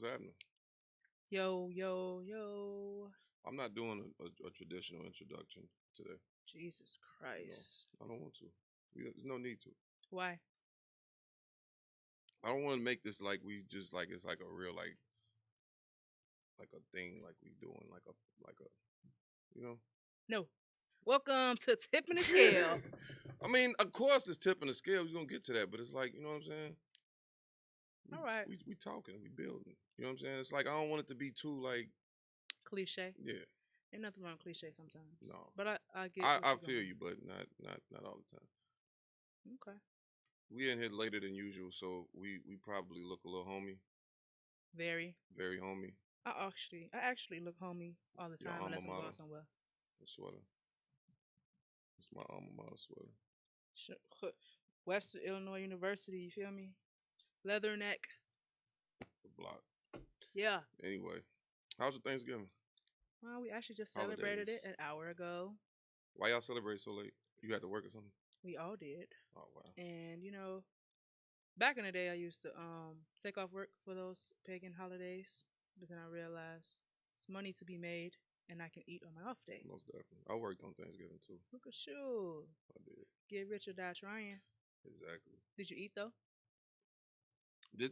happening? Yo, yo, yo. I'm not doing a traditional introduction today. Jesus You know, Christ. I don't want to. There's no need to. Why? I don't want to make this like we just like it's like a real like a thing like we doing like a you know. No. Welcome to Tipping the Scale. I mean, of course, it's tipping the scale. We're gonna get to that, but it's like you know what I'm saying. All right. We talking, we building. You know what I'm saying? It's like I don't want it to be too like Cliche. yeah. Ain't nothing wrong with cliche sometimes. No, But I get I what you're feel going. you, but not all the time. Okay. We in here later than usual, so we probably look a little homey, Very. very homey. I actually look homey all the Your time alma unless I'm mater going somewhere. sweater. It's my alma mater sweater. Western Illinois University, you feel me? Leather neck. The block. Yeah. Anyway, how's your Thanksgiving? Well, we actually just celebrated it Holidays. an hour ago. Why y'all celebrate so late? You had to work or something? We all did. Oh wow. And back in the day I used to take off work for those pagan holidays, but then I realized it's money to be made and I can eat on my off day. Most definitely. I worked on Thanksgiving too. Look at you. I did. Get rich or die trying. Exactly. Did you eat though?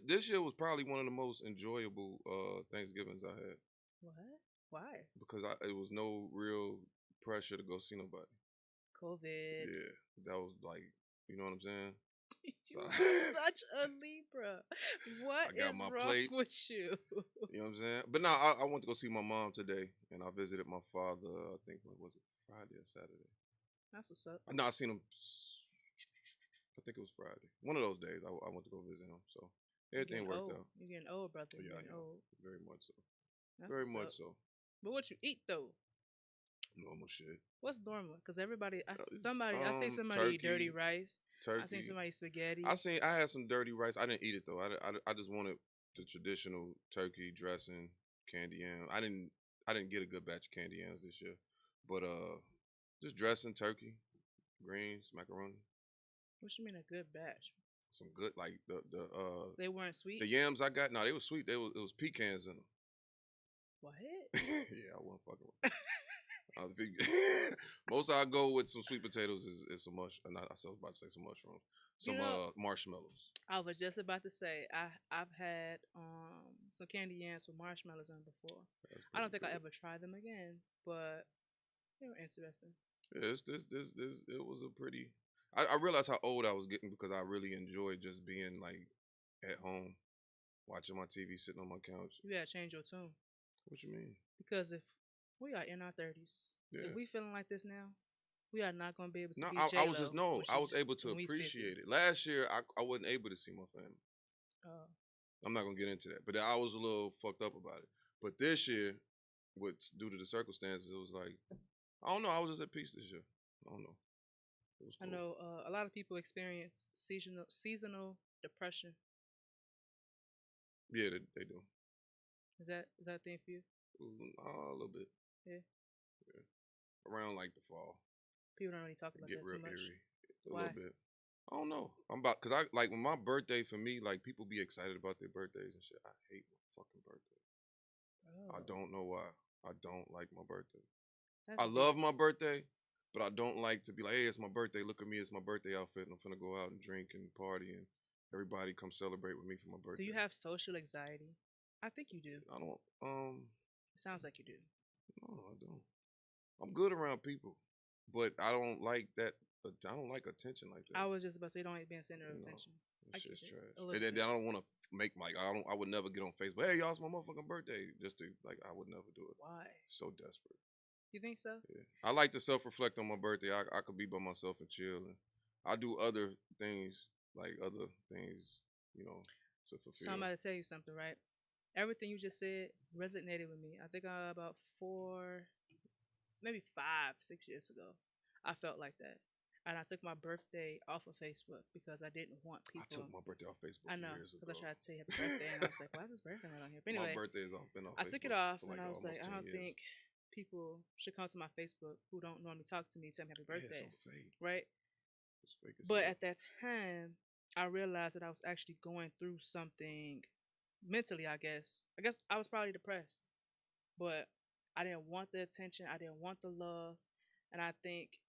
This year was probably one of the most enjoyable Thanksgivings I had What? Why? because it was no real pressure to go see nobody. COVID. Yeah, that was like, you know what I'm saying? So You are such a Libra. What I got is my wrong with plates. you? You know what I'm saying? But no, I went to go see my mom today, and I visited my father. I think what was it, Friday or Saturday? That's what's up. No, I seen him. I think it was Friday. One of those days, I went to go visit him. So You're everything getting worked old. out. You're getting old, brother. You're Yeah, I getting know. old. Very much so. That's Very what's much up. so. But what you eat though? Normal shit. What's normal? Because everybody, I say Um, somebody eat dirty turkey, rice. I seen turkey. somebody eat spaghetti. I had some dirty rice. I didn't eat it though. I just wanted the traditional turkey dressing, candy yam. I didn't get a good batch of candy yams this year, but just dressing, turkey, greens, macaroni, What you mean a good batch? some good like They weren't sweet. the yams I got. No, they were sweet. It was pecans in them. What? Yeah, I wasn't fucking with. Most I go with some sweet potatoes is some not I was about to say some mushrooms, You some know, marshmallows. I was just about to say I've had some candy yams with marshmallows on before. That's I pretty don't think I good. ever tried them again, but they were interesting. Yeah, this it was a pretty. I realized how old I was getting because I really enjoyed just being like at home, watching my TV, sitting on my couch. You gotta change your tune What you mean? because if we are in our 30s, if Yeah. we feeling like this now, we are not gonna be able to No, be I J was just Lo no. when I was able to when we 50. appreciate it. Last year, I wasn't able to see my family. Uh, I'm not gonna get into that, but I was a little fucked up about it. But this year, with due to the circumstances, it was like I don't know. I was just at peace this year. I don't know. It was I cool. know a lot of people experience seasonal depression. Yeah, they do. Is that a thing for you? A little bit. Yeah. Yeah. Around like the fall, People don't really talk about get that real too much. eerie a Why? little bit. I don't know. I'm about because I like when my birthday for me, like people be excited about their birthdays and shit. I hate my fucking birthday. I Oh, don't know why. I don't like my birthday. that's I deep. love my birthday, but I don't like to be like, hey, it's my birthday. Look at me, it's my birthday outfit, and I'm finna go out and drink and party and everybody come celebrate with me for my Do birthday. you have social anxiety? I think you do. I don't. It sounds like you do. No, I don't. I'm good around people, but I don't like that. I don't like attention like I that. was just about to say, you don't like being center of You know, attention. I this get shit's it trash. a little And then bit. I don't want to make like I don't. I would never get on Facebook. Hey, y'all, it's my motherfucking birthday. Just to like, I would never do it. Why? So desperate. You think so? Yeah. I like to self reflect on my birthday. I could be by myself and chill. And I do other things like other things, you know, to So I'm fulfill. about to tell you something, right? Everything you just said resonated with me. I think about 4, maybe 5, 6 years ago, I felt like that. And I took my birthday off of Facebook because I didn't want I took people. my birthday off Facebook I know, years because ago. I tried to say happy birthday, and I was like, why is this birthday not on here? But My anyway, birthday is off been off I took it Facebook off, for and like I was like, almost I 10 don't years. think people should come to my Facebook who don't normally talk to me, tell me happy Yeah, it's birthday, so fake. right? It's fake as But hell. at that time, I realized that I was actually going through something mentally. I guess I was probably depressed, but I didn't want the attention. I didn't want the love, and I think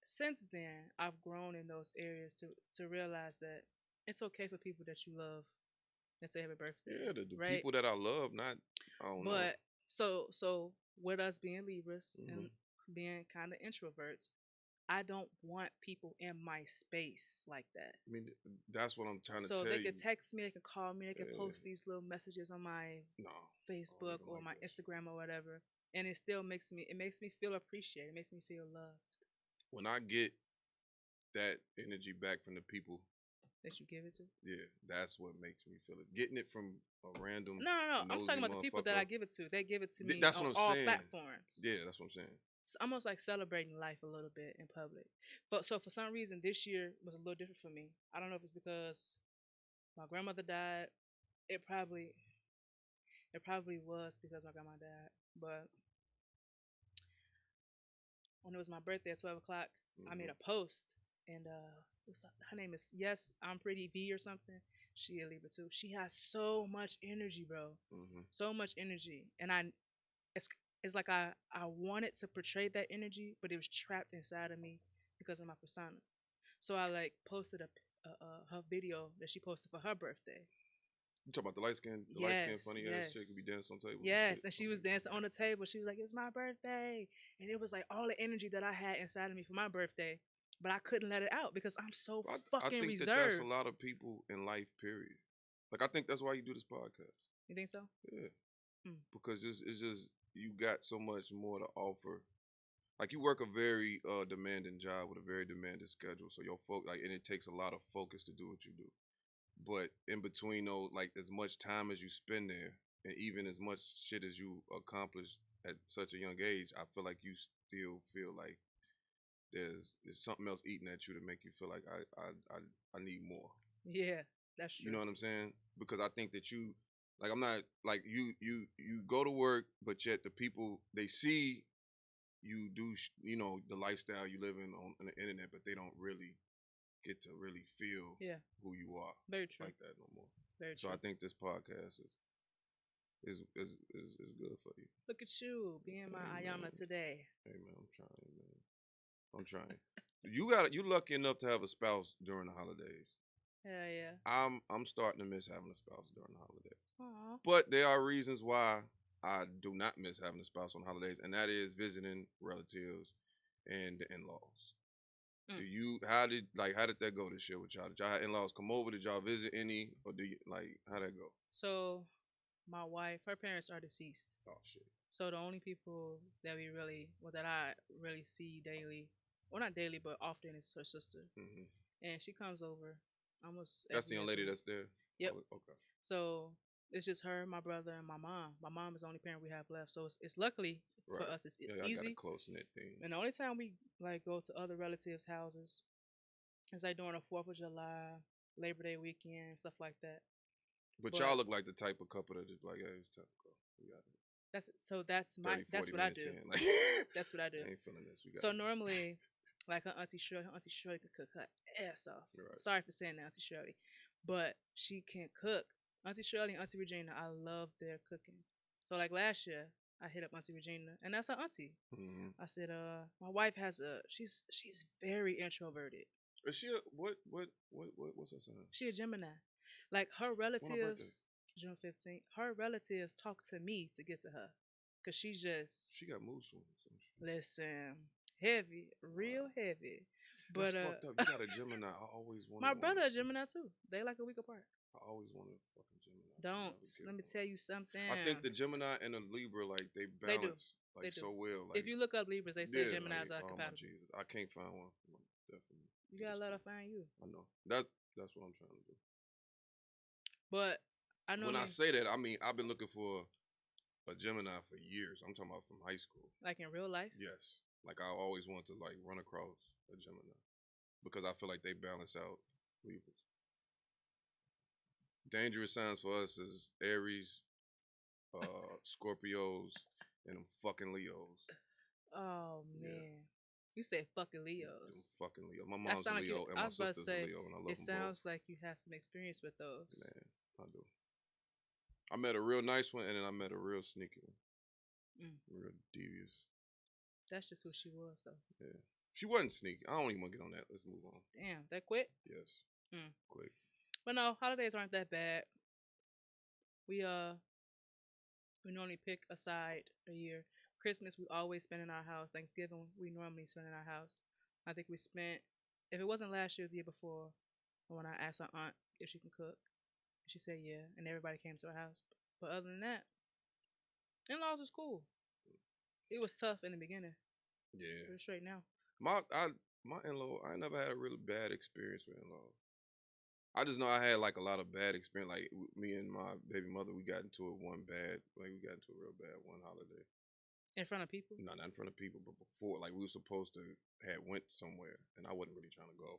since then I've grown in those areas to realize that it's okay for people that you love and say happy birthday, Yeah, the right? people that I love, not I don't know. But so with us being Libras Hmm. and being kind of introverts, I don't want people in my space like that. I mean, that's what I'm trying to So tell they could you. text me, they could call me, they could Yeah, post these little messages on my no, I don't Facebook even or like my that shit. Instagram or whatever, and it makes me feel appreciated. It makes me feel loved When I get that energy back from the people, that you give it to. yeah, that's what makes me feel it. Getting it from a random No, no, no. I'm talking nosy about the people that motherfucker. I give it to. They give it to me That's on what I'm all saying. platforms. Yeah, that's what I'm saying. It's almost like celebrating life a little bit in public. But so for some reason this year was a little different for me. I don't know if it's because my grandmother died. It probably it probably was because my grandma died. But when it was my birthday at 12 o'clock, I made Hmm. a post and her name is Yes I'm Pretty V or something. She a Libra too. She has so much energy, bro. Hmm. So much energy, and it's it's like I wanted to portray that energy, but it was trapped inside of me because of my persona. So I like posted her video that she posted for her birthday. You talk about the light skin Yes, funny ass chick who be yes, dancing on tables and shit. yes. And she was dancing on the table. She was like, "It's my birthday," and it was like all the energy that I had inside of me for my birthday, but I couldn't let it out because I'm so I fucking think that that's a reserved. lot of people in life. Period. Like I think that's why you do this podcast. You think so? Yeah, Mm. because it's just you got so much more to offer. Like you work a very demanding job with a very demanding schedule, so your and it takes a lot of focus to do what you do. But in between those, like as much time as you spend there, and even as much shit as you accomplish at such a young age, I feel like you still feel like there's something else eating at you to make you feel like I need more. Yeah, that's You true. know what I'm saying? Because I think that you like I'm not like you go to work, but yet the people they see you do the lifestyle you live in on the internet, but they don't really get to really feel Yeah, who you are very true. like that no more. Very So I true. think this podcast is good for you. Look at you being my Hey Ayana man, today. hey man, I'm trying, man. I'm trying. You lucky enough to have a spouse during the holidays. Hell yeah. I'm starting to miss having a spouse during the holidays. Aw. But there are reasons why I do not miss having a spouse on holidays, and that is visiting relatives and the in-laws. Do Mm. you how did that go this year with y'all? Did y'all have in-laws come over? Did y'all visit any, or do you like how that go? So my wife, her parents are deceased. Oh shit. So the only people that I really see daily, well not daily, but often is her sister, Hmm. and she comes over almost That's the every young other lady week. that's there. Yep. Oh, okay. So it's just her, my brother, and my mom. My mom is the only parent we have left. So it's luckily for Right. us it's Yeah, I got a easy. close knit thing. And the only time we like go to other relatives' houses is like during the 4th of July, Labor Day weekend, stuff like that. But y'all But look like the type of couple that just like, hey, it's time to go. We got that's my 30, that's 40 what I minutes do. in. Like, That's what I do. I ain't feeling this. We got So it. normally, like her auntie Shirley could cook her ass off. You're right. Sorry for saying that, Auntie Shirley, but she can cook. Auntie Shirley and Auntie Regina, I love their cooking. So like last year, I hit up Auntie Regina, and that's her auntie. Mm-hmm. I said, my wife has she's very introverted. Is she what's her son? She a Gemini. Like her When her birthday? relatives, June 15th, her relatives talk to me to get to her. Cause she just She got mood swings. listen heavy, real Wow. heavy. That's But fucked up. You got a Gemini. I always wanted my one. brother a Gemini too. They like a week apart. I always wanted a fucking Gemini. I Don't. never get Let me one. tell you something. I think the Gemini and the Libra, like they They do. balance They like do. so well. If Like you look up Libras, they say yeah, Geminis like are oh my compatible. Jesus, I can't find one. Definitely. You To gotta this let her point. find you. I know that's what I'm trying to do. But I When I normally say that, I mean I've been looking for a Gemini for years. I'm talking about from high school. like in real life. Yes, like I always want to like run across a Gemini because I feel like they balance out Libras. Dangerous signs for us is Aries, Scorpios, and them fucking Leos. Oh Yeah, man. You say fucking them Leos. fucking Leo. My That mom's a sound like you Leo and I my was about to sister's a say Leo, and I love it them both. sounds like you have some experience with those. Man, I do. I met a real nice one, and then I met a real sneaky one, Mm. real devious. That's just who she was, though. Yeah, she wasn't sneaky. I don't even want to get on that. Let's move on. Damn, that quick. Yes, Mm. quick. But no, holidays aren't that bad. We we normally pick a side a year. Christmas we always spend in our house. Thanksgiving we normally spend in our house. I think we spent, if it wasn't last year, the year before, when I asked our aunt if she can cook, she said yeah, and everybody came to our house. But other than that, in-laws was cool. It was tough in the beginning. Yeah, We're straight now. My in law. I never had a really bad experience with in law. I just know I had like a lot of bad experience. Like me and my baby mother, we got into it one bad. Like we got into a real bad one holiday. In front of people. Not in front of people, but before. Like we were supposed to had went somewhere, and I wasn't really trying to go.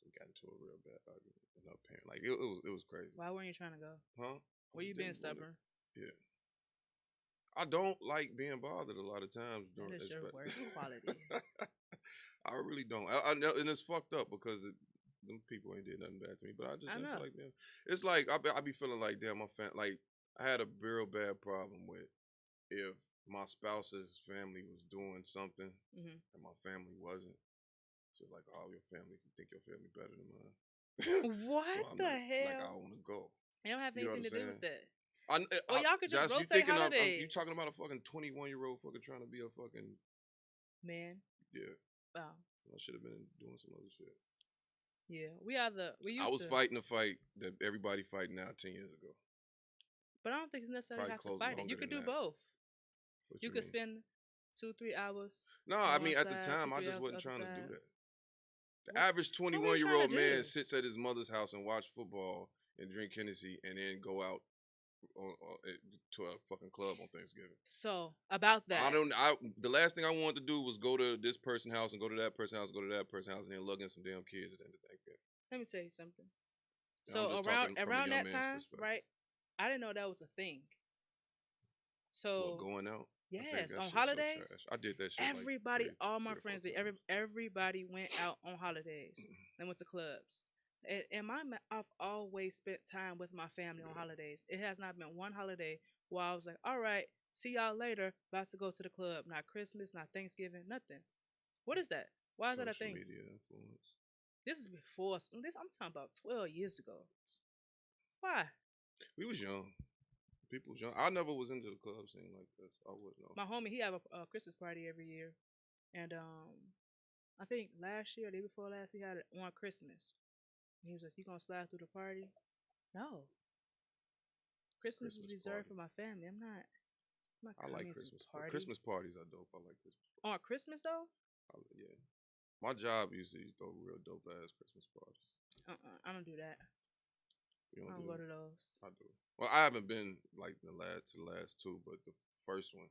So we got into a real bad argument. And her parent, like it was crazy. Why weren't you trying to go? Huh? Were you being stubborn? Yeah. I don't like being bothered a lot of times during That is your worst quality. I really don't. I know, and it's fucked up because them people ain't did nothing bad to me. But I just don't feel like them. It's like I be feeling like damn, my like I had a real bad problem with if my spouse's family was doing something and my family wasn't. So it's like, oh, your family, you think your family better than mine. What so the like, hell? Like I don't want to go. It don't have anything to do with that. Well, y'all could just rotate holidays. You talking about a fucking 21-year-old fucking trying to be a fucking man? Yeah. Wow. I should have been doing some other shit. Yeah, I was fighting a fight that everybody fighting now 10 years ago. But I don't think it's necessarily have to fight it. You could do both. You could spend 2-3 hours. No, I mean at the time I just wasn't trying to do that. The average 21-year-old man sits at his mother's house and watch football and drink Hennessy and then go out to a fucking club on Thanksgiving. So about that, the last thing I wanted to do was go to this person's house and go to that person's house, and go to that person's house, and then lug in some damn kids at the end of Thanksgiving. Let me tell you something. So around that time, right? I didn't know that was a thing. So going out. Yes, on holidays. So I did that shit. Everybody, like all my friends did. Everybody went out on holidays. They went to clubs. I've always spent time with my family on holidays. It has not been one holiday where I was like, all right, see y'all later, about to go to the club. Not Christmas, not Thanksgiving, nothing. What is that? Why is that a thing? Social media influence. This is before this. I'm talking about 12 years ago. Why? We was young. People was young. I never was into the club scene like this. I wouldn't know. My homie, he have a Christmas party every year, and I think last year, day before last, he had it on Christmas. He was like, "You gonna slide through the party?" No. Christmas is reserved for my family. I'm not I like Christmas. Christmas parties are dope. I like Christmas parties. On Christmas though? Yeah. My job used to throw real dope ass Christmas parties. I don't do that. You don't I don't go to those. I do. Well, I haven't been like the last two, but the first one,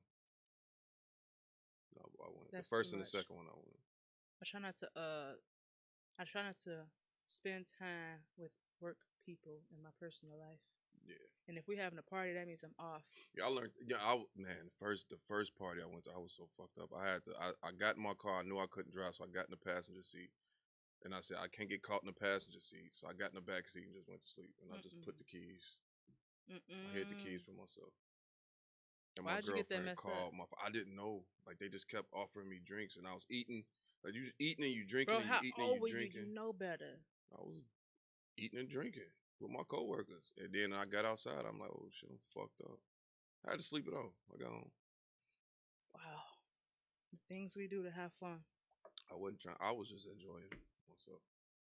no, I went. That's the first and the second one, I went. I try not to spend time with work people in my personal life. Yeah. And if we're having a party, that means I'm off. Yeah, I learned. Yeah, the first party I went to, I was so fucked up. I got in my car. I knew I couldn't drive, so I got in the passenger seat. And I said, I can't get caught in the passenger seat. So I got in the back seat and just went to sleep. And I just put the keys. I hid the keys for myself. And my girlfriend called I didn't know. Like, they just kept offering me drinks. And I was eating. Like, you just eating and you drinking. Bro, and you eating and you drinking. You know better. I was eating and drinking with my coworkers. And then I got outside. I'm like, oh, shit, I'm fucked up. I had to sleep it off. I got home. Wow. The things we do to have fun. I wasn't trying. I was just enjoying myself.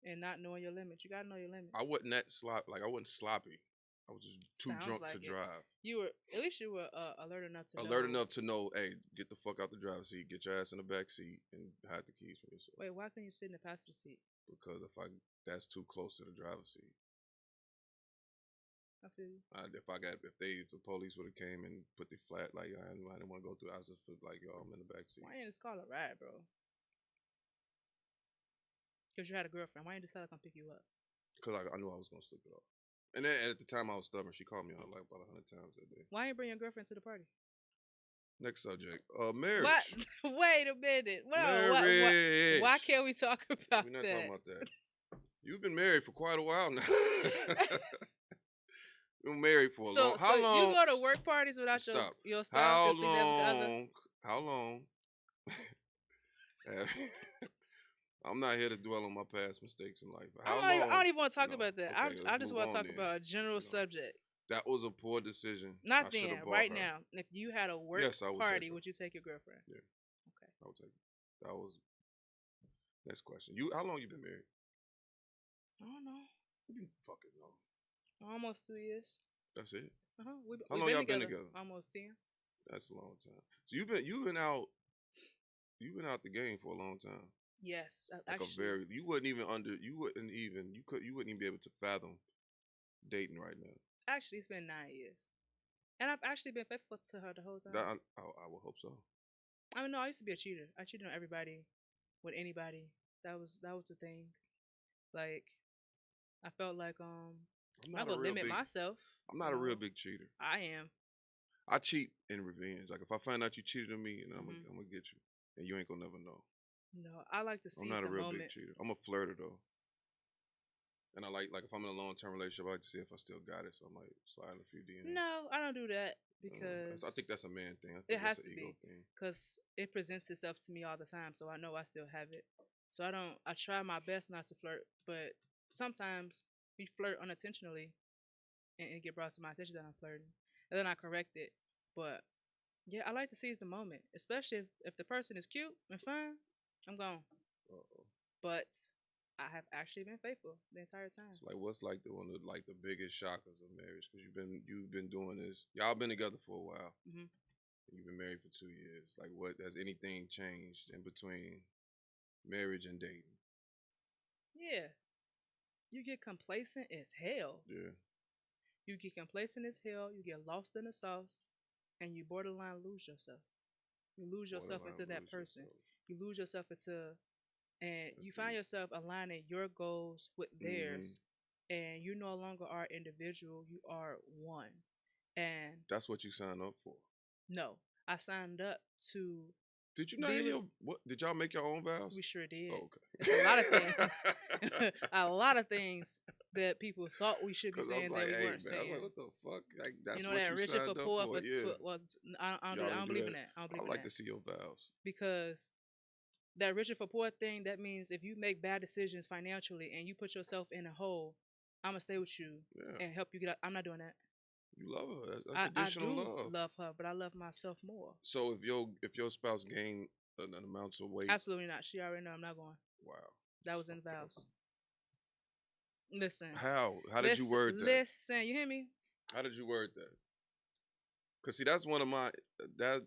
And not knowing your limits. You gotta know your limits. I wasn't that sloppy. I wasn't sloppy. I was just too drunk to drive. At least you were alert enough to know. Hey, get the fuck out the driver's seat. Get your ass in the back seat and hide the keys from yourself. Wait, why couldn't you sit in the passenger seat? Because that's too close to the driver's seat. I feel you. If the police would have came and put the flat, like I didn't want to go through. I was just like, yo, I'm in the back seat. Why didn't you just call a ride, bro? Because you had a girlfriend. Why didn't you decide to come pick you up? Because I knew I was gonna sleep it off. And then at the time I was stubborn. She called me out like about 100 times that day. Why didn't you bring your girlfriend to the party? Next subject. Marriage. What? Wait a minute. Well, why can't we talk about that? We're not talking about that. You've been married for quite a while now. Been married for a So long. so How you long? go to work parties without Stop. your spouse, How your significant other? long? How long? I'm not here to dwell on my past mistakes in life. How I long? don't even want to talk No. about that. Okay, I let's just move want to on talk then. about a general No, subject. that was a poor decision. I Not should then, have bought right her. now. If you had a work Yes, I would take party, her. would you take your girlfriend? Yeah, Okay. I would take her. That was next question. You, how long you been married? I don't know. You fucking know. Almost 2 years. That's it. How We've long been y'all been together together? almost 10. That's a long time. So you've been out the game for a long time. Yes, Like a actually. very you wouldn't even be able to fathom dating right now. Actually, it's been 9 years, and I've actually been faithful to her the whole time. That I would hope so. I mean, no, I used to be a cheater. I cheated on everybody, with anybody. That was the thing. Like, I felt like I'm I'm not not a gonna real limit big myself. I'm not a real big cheater. I am. I cheat in revenge. Like if I find out you cheated on me, and Hmm. I'm gonna get you, and you ain't gonna never know. No, I like to I'm seize not a the real big moment. cheater. I'm a flirter though, and I like if I'm in a long term relationship, I like to see if I still got it. So I might slide in a few DMs. No, I don't do that I think because that's a man thing. I it think has that's to an ego be, thing. because it presents itself to me all the time, so I know I still have it. So I don't. I try my best not to flirt, but sometimes we flirt unintentionally, and it get brought to my attention that I'm flirting, and then I correct it. But yeah, I like to seize the moment, especially if the person is cute and fun. I'm gone. Uh-oh. But I have actually been faithful the entire time. So like, what's like one of the biggest shockers of marriage? Because you've been doing this. Y'all been together for a while. Hmm. You've been married for 2 years. Like, what has anything changed in between marriage and dating? Yeah, you get complacent as hell. Yeah, You get complacent as hell. You get lost in the sauce, and you borderline lose yourself. You lose yourself borderline into that lose person. yourself. You lose yourself into, and That's you find deep. yourself aligning your goals with Mm-hmm. theirs, and you no longer are individual. You are one. And That's what you signed up for. no, I signed up to Did you not be hear with. your what? Did y'all make your own vows? We sure did. Oh, It's a lot of things, a lot of things that people thought we should be Cause I'm saying that like, we hey weren't man, I was like, saying. what the fuck? Like You that's know what that you richer signed for up poor for. Yeah, for well, I don't do y'all that. I didn't don't do believe that. in that. I don't I believe in like that to see your vows. because that richer for poor thing, that means if you make bad decisions financially and you put yourself in a hole, I'm gonna stay with you Yeah, and help you get out. I'm not doing that. you love her. That's I unconditional do love. love her, but I love myself more. So if your spouse gained an amount of weight, Absolutely not. She already know I'm not going. wow, That it's was in the fucked up. vows. Listen, How did you word that? listen. You hear me? How did you word that? Cause see, that's one of my that.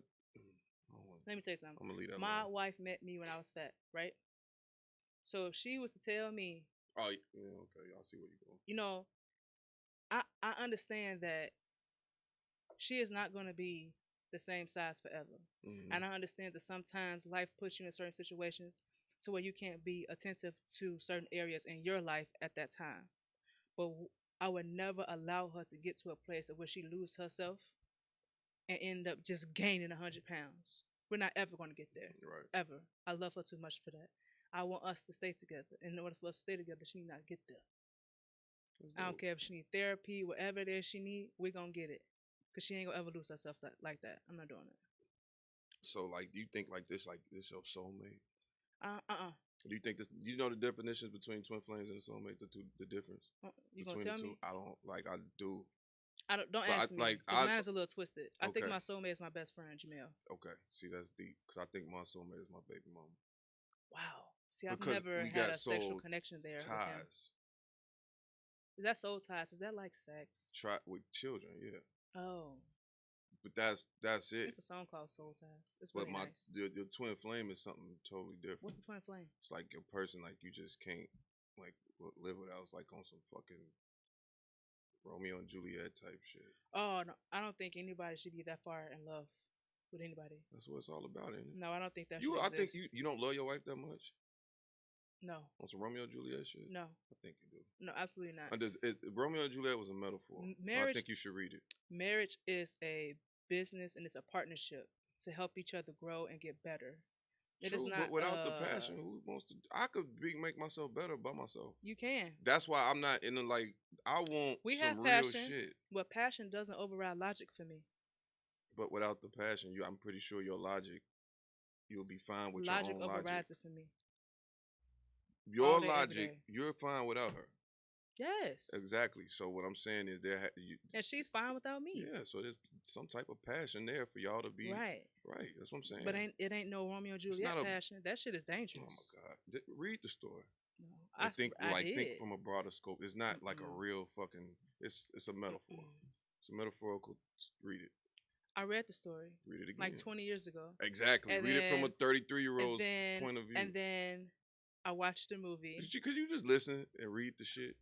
Let me tell you something. I'm gonna leave that My alone. wife met me when I was fat, right? So if she was to tell me, Oh, yeah, okay. I see where you're going. you know, I understand that she is not going to be the same size forever. Mm-hmm. And I understand that sometimes life puts you in certain situations to where you can't be attentive to certain areas in your life at that time. But I would never allow her to get to a place of where she lose herself and end up just gaining 100 pounds. We're not ever going to get there, Right. ever. I love her too much for that. I want us to stay together. In order for us to stay together, she need not get there. I don't care if she need therapy, whatever it is she need, we're gonna get it. Cause she ain't gonna ever lose herself like that. I'm not doing it. So, like, do you think like this your soulmate? Uh. Do you think this? You know the definitions between twin flames and a soulmate, the difference You gonna between the tell two. me? I don't like. I do. Don't But ask me. Cause mine's a little twisted. I think okay. my soulmate is my best friend, Jamel. Okay, see that's deep because I think my soulmate is my baby mama. Wow. See, I've Because never we had got a sexual soul connection there with him. ties. Is that soul ties? Is that like sex? Try with children, yeah. Oh. But that's it. It's a song called Soul Ties. It's But really nice. your twin flame is something totally different. What's the twin flame? It's like a person like you just can't like live without. It's like on some fucking Romeo and Juliet type shit. Oh no, I don't think anybody should be that far in love with anybody. That's what it's all about, ain't it? No, I don't think that You, should I exist. think you don't love your wife that much. No. On some Romeo and Juliet shit. No. I think you do. No, absolutely not. Romeo and Juliet was a metaphor. Marriage. I think you should read it. Marriage is a business and it's a partnership to help each other grow and get better. It is True, not. but without the passion, who wants to? I could make myself better by myself. You can. That's why I'm not in the like. I want We some have real passion, shit. but passion doesn't override logic for me. But without the passion, I'm pretty sure your logic, you'll be fine with your Logic own logic. overrides it for me all Your day, every logic, day. you're fine without her. Yes. Exactly. So what I'm saying is And she's fine without me. yeah. So there's some type of passion there for y'all to be Right. right. That's what I'm saying. But it ain't no Romeo and It's not Juliet a. passion. That shit is Oh my dangerous. God. Read the story. No, Like think did. from a broader scope. It's not like a Mm-mm. real fucking. It's a metaphor. Mm-mm. It's a metaphorical. Read it. I read the story Read it like again. 20 years ago. Exactly. And Read it from a then 33-year-old's point of view. and then I watched the movie. Could you just listen and read the shit?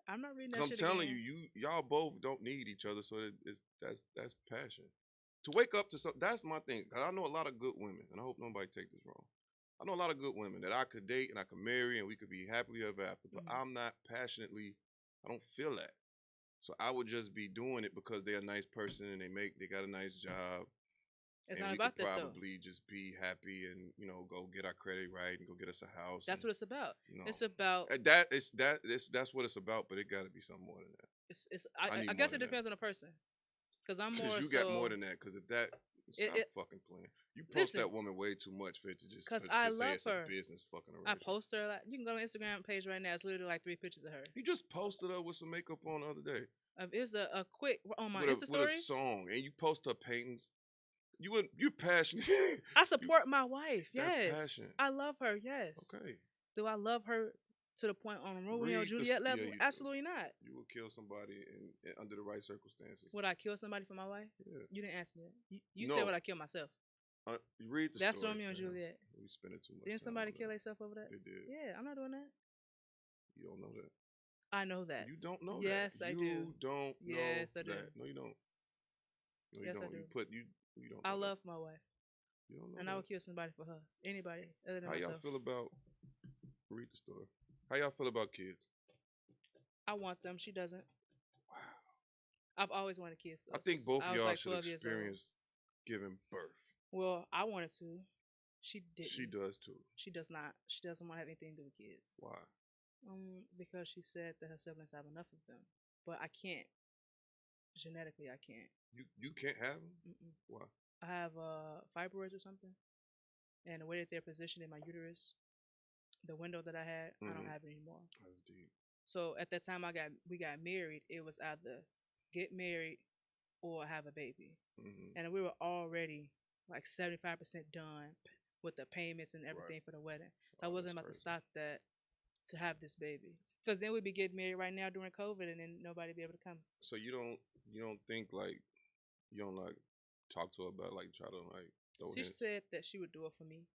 I'm not reading that Because I'm shit telling again. y'all both don't need each other. So that's passion. To wake up to something. That's my thing. Because I know a lot of good women, and I hope nobody take this wrong. I know a lot of good women that I could date and I could marry and we could be happily ever after. But I'm not passionately. I don't feel that. So I would just be doing it because they're a nice person and they got a nice job. It's and not we about could that though. probably just be happy and go get our credit right and go get us a house. That's and, what it's about. you know, It's about that's what it's about. But it got to be something more than that. I guess it depends on the person. Because I'm more Because you so. got more than that. Because if that. Stop fucking playing. You post listen, that woman way too much for it to just because I I love it's her. A business fucking I arrangement. post her. Like, you can go on Instagram page right now. It's literally like 3 pictures of her. You just posted her with some makeup on the other day. It's a quick on my with Insta story. With a song, and you post her paintings. You're passionate. I support my wife. Yes, that's passion. I love her. Yes. Okay. Do I love her to the point on Romeo and Juliet level? Yeah, absolutely not. You will kill somebody under the right circumstances. Would I kill somebody for my wife? Yeah. You didn't ask me that. You said would I kill myself? You read the That's story. Romeo and Juliet. We spending too much. Didn't somebody kill themselves over that? They did. Yeah, I'm not doing that. You don't know that. I know that. You don't know yes, that. I do. You don't yes, know I do. that. No, you don't. No, you yes, don't. I do. You don't. I love my wife. You don't know and that. I would kill somebody for her. Anybody other than How myself. y'all feel about? Read the story. How y'all feel about kids? I want them. She doesn't. Wow. I've always wanted kids. I think both of y'all like should experience giving birth. Well, I wanted to. She didn't. She does too. She does not. She doesn't want to have anything to do with kids. Why? Because she said that her siblings have enough of them, but I can't. Genetically, I can't. You can't have them. Mm-mm. Why? I have fibroids or something, and the way that they're positioned in my uterus, the window that I had, I don't have it anymore. That's deep. So at that time we got married, it was either get married or have a baby. And we were already like 75% done with the payments and everything for the wedding. So I wasn't about to stop that to have this baby. Because then we'd be getting married right now during COVID and then nobody be able to come. So you don't think like you don't like talk to her about like try to like throw She hints? said that she would do it for me.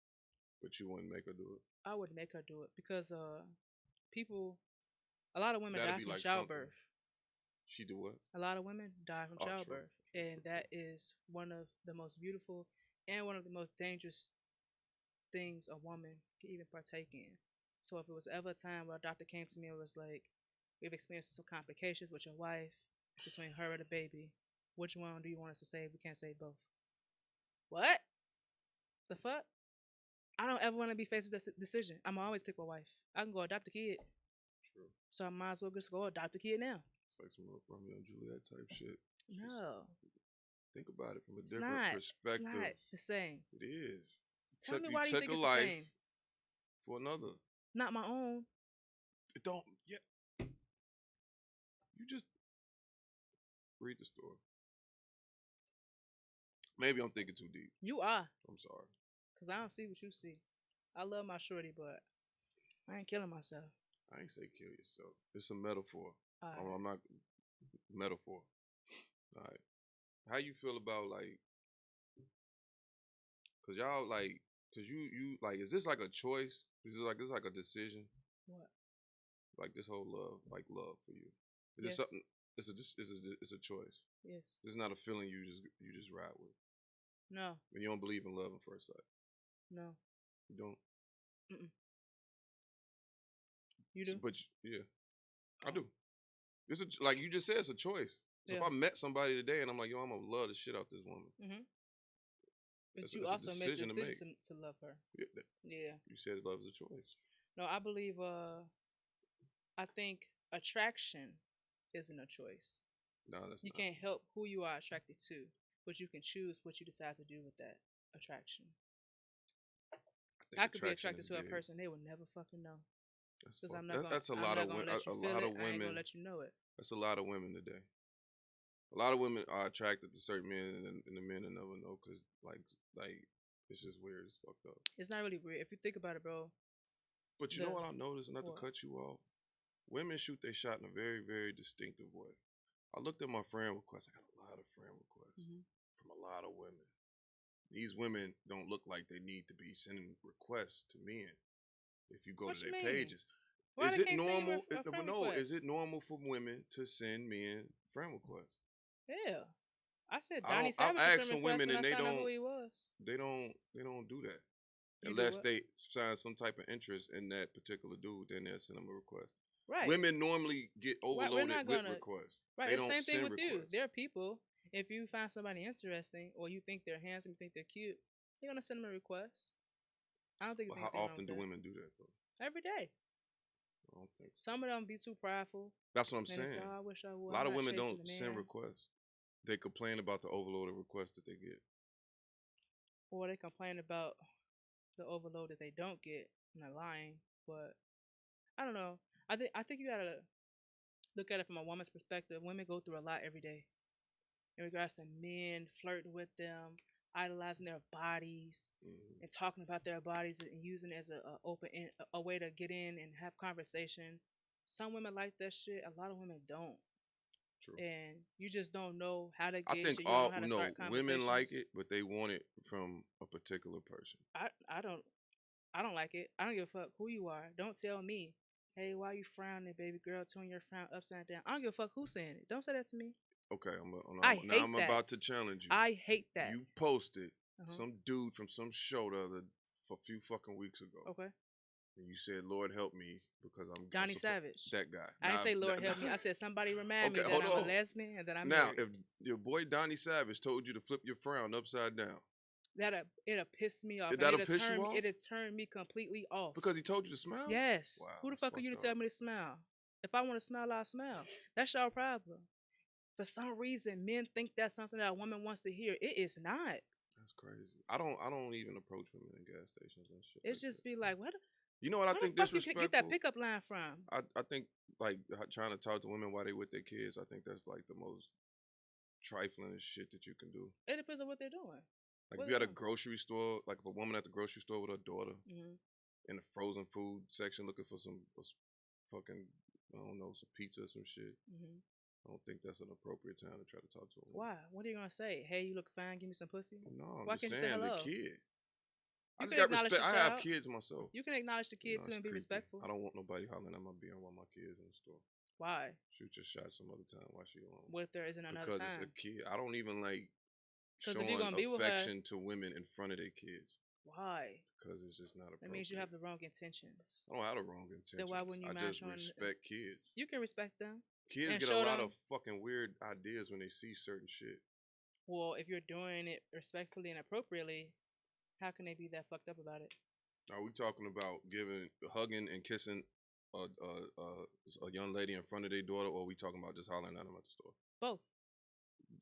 But you wouldn't make her do it? I would make her do it because a lot of women die from childbirth. She do what? A lot of women die from childbirth. True. That is one of the most beautiful and one of the most dangerous things a woman can even partake in. So if it was ever a time where a doctor came to me and was like, we've experienced some complications with your wife, it's between her and the baby, which one do you want us to save? We can't save both. What? The fuck? I don't ever want to be faced with this decision. I'm always pick my wife. I can go adopt a kid. True. So I might as well just go adopt a kid now. It's like some Romeo and Juliet type shit. No. Think about it from a different perspective. It's not the same. It is. Tell me why do you think it's the same? For another. Not my own. It don't. Yeah. You just read the story. Maybe I'm thinking too deep. You are. I'm sorry. Because I don't see what you see. I love my shorty, but I ain't killing myself. I ain't say kill yourself. It's a metaphor. Right. I'm not metaphor. All right. How you feel about like? Cause y'all like, cause you like, is this like a choice? Is this like a decision? What? Like this whole love for you. Is yes. it something? It's a choice. Yes. It's not a feeling you just ride with. No. And you don't believe in love at first sight. No. You don't. Mm-mm. You do? But yeah, I do. It's like you just said, it's a choice. So if I met somebody today and I'm like, yo, I'm gonna love the shit out this woman. Mm-hmm. But you also make the decision to love her. Yeah. You said love is a choice. No, I believe. I think attraction isn't a choice. No, that's You not. can't help who you are attracted to, but you can choose what you decide to do with that attraction. I think I could be attraction attracted is to a big. person they will never fucking know That's because fuck. That's a I'm lot not of gonna women. let you A feel lot it. of I ain't gonna women. let you know it. That's a lot of women today. A lot of women are attracted to certain men, and the men will never know because like it's just weird. It's fucked up. It's not really weird if you think about it, bro. But you know The what I noticed? Not to what? cut you off. Women shoot their shot in a very, very distinctive way. I looked at my friend requests. I got a lot of friend requests Hmm. from a lot of women. These women don't look like they need to be sending requests to men. If you go to What you their mean? pages, Why is they it can't send you normal? a friend No, is request? it normal for women to send men friend requests? Yeah, I said I Donnie don't. I've Savage a friend asked some request women when I and they found out who don't. he was. They don't do that You do unless what? they sign some type of interest in that particular dude. Then they'll send them a request. Right. Women normally get Right. We're overloaded not with gonna. requests. Right. They It's the don't same thing send with you. requests. There are people. If you find somebody interesting or you think they're handsome, you think they're cute, you're gonna send them a request. I don't think But there's how anything wrong often with do that. women do that though? Every day. I don't think so. Some of them be too prideful That's what I'm and they say, saying. "Oh, I wish I A would. lot I'm of not women chasing don't the send man," requests. They complain about the overloaded requests that they get. or they complain about the overload that they don't get and they're lying. But I don't know. I think you gotta look at it from a woman's perspective. Women go through a lot every day in regards to men flirting with them, idolizing their bodies, Mm-hmm. and talking about their bodies and using it as a way to get in and have conversation. Some women like that shit. A lot of women don't, True. and you just don't know how to I gauge think it. You don't know all how to no start women like conversations. it, but they want it from a particular person. I don't like it. I don't give a fuck who you are. Don't tell me, hey, why you frowning, baby girl? Turn your frown upside down. I don't give a fuck who's saying it. Don't say that to me. Okay, I now hate I'm that. about to challenge you. I hate that. You posted Uh-huh. some dude from some show a few fucking weeks ago, Okay. and you said, "Lord help me," because I'm Donnie supposed Savage. that guy. I didn't Now, say Lord help me. I said somebody remind me okay, that hold I'm a on. lesbian and that I'm Now, married. if your boy Donnie Savage told you to flip your frown upside down, It'll piss me off, and that'll piss you off it'll turn me completely off. because he told you to smile. Yes. Wow, Who the that's fuck are you fucked to up. tell me to smile? If I want to smile, I'll smile. That's your problem. For some reason, men think that's something that a woman wants to hear. It is not. That's crazy. I don't even approach women in gas stations and shit It's like just that. be like, You know what I where the think fuck you get that disrespectful? pickup line from? I think like trying to talk to women while they with their kids. I think that's like the most trifling shit that you can do. It depends on what they're doing. Like What if are you they at a doing? grocery store, like if a woman at the grocery store with her daughter Hmm. in the frozen food section looking for some fucking I don't know some pizza or some shit. Hmm. I don't think that's an appropriate time to try to talk to a woman. Why? What are you gonna say? Hey, you look fine. Give me some pussy. No, I'm Why just can't you say saying the hello? kid. I You just can got acknowledge respect. the I have child. kids myself. You can acknowledge the You kid know, too it's and be creepy. respectful. I don't want nobody hollering at my being around my kids in the store. Why? Shoot your shot some other time while she alone. What if there isn't another Because it's a time? kid. I don't even like Because if you're showing gonna be with her, affection to women in front of their kids why? because it's just not That means you appropriate. have the wrong intentions. I don't have the wrong Then why intentions. wouldn't you I mind just showing? respect kids. You can respect them Kids and get a show lot them. of fucking weird ideas when they see certain shit. Well, if you're doing it respectfully and appropriately, how can they be that fucked up about it? Are we talking about hugging, and kissing a young lady in front of their daughter, or are we talking about just hollering at them at the store? Both.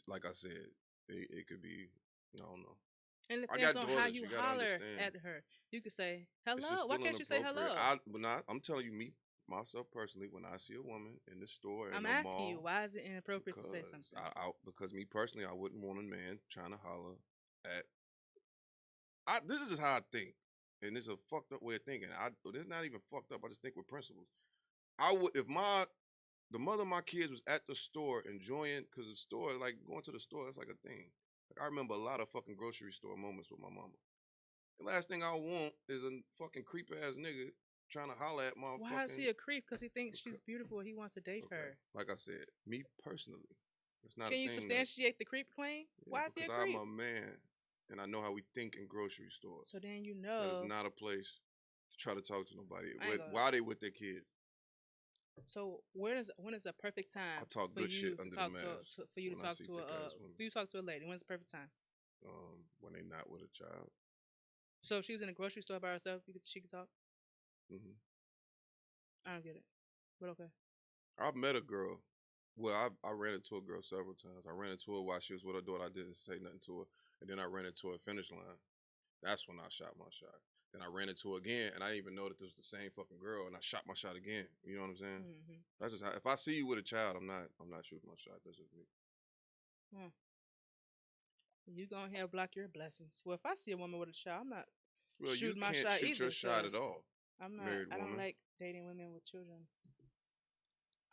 Like I said, it could be. I don't know. And it I depends got on how daughters. you You gotta holler understand. at her. You could say It's just hello. Why still can't you say inappropriate. hello? I'm telling you, myself personally, when I see a woman in the store in I'm the asking you, mall, why is it inappropriate to because say something? because me personally, I wouldn't want a man trying to holler at. This is just how I think, and this is a fucked up way of thinking. It's not even fucked up. I just think with principles. I would if the mother of my kids was at the store enjoying because the store like going to the store that's like a thing. Like I remember a lot of fucking grocery store moments with my mama. The last thing I want is a fucking creep ass nigga trying to holler at my Why is fucking. he a creep? Because he thinks she's beautiful. He wants to date Okay, her. like I said, me personally, it's not Can a you thing that substantiate the creep claim? yeah Why is he a because I'm creep? a man and I know how we think in grocery stores. So then you That is know. not a place to try to talk to nobody. I ain't gonna. Why they with their kids? So when is a perfect I time talk for good shit you to under the talk mask for you to when I talk see to thick ass women. for you to talk to a lady? When's the perfect time? When they not with a child. So if she was in a grocery store by herself, she could talk. Hmm. I don't get it, but okay. I met a girl Well, I ran into a girl several times. I ran into her while she was with her daughter. I didn't say nothing to her, and then I ran into her finish line. That's when I shot my shot. Then I ran into her again, and I didn't even know that this was the same fucking girl, and I shot my shot again. You know what I'm saying? Mm-hmm. That's just how. If I see you with a child, I'm not shooting my shot. That's just me. Mm. You gonna have block your blessings. Well, if I see a woman with a child, I'm not Well, you shooting my can't shot shoot either your shot at because all, I'm not. married I don't woman. like dating women with children.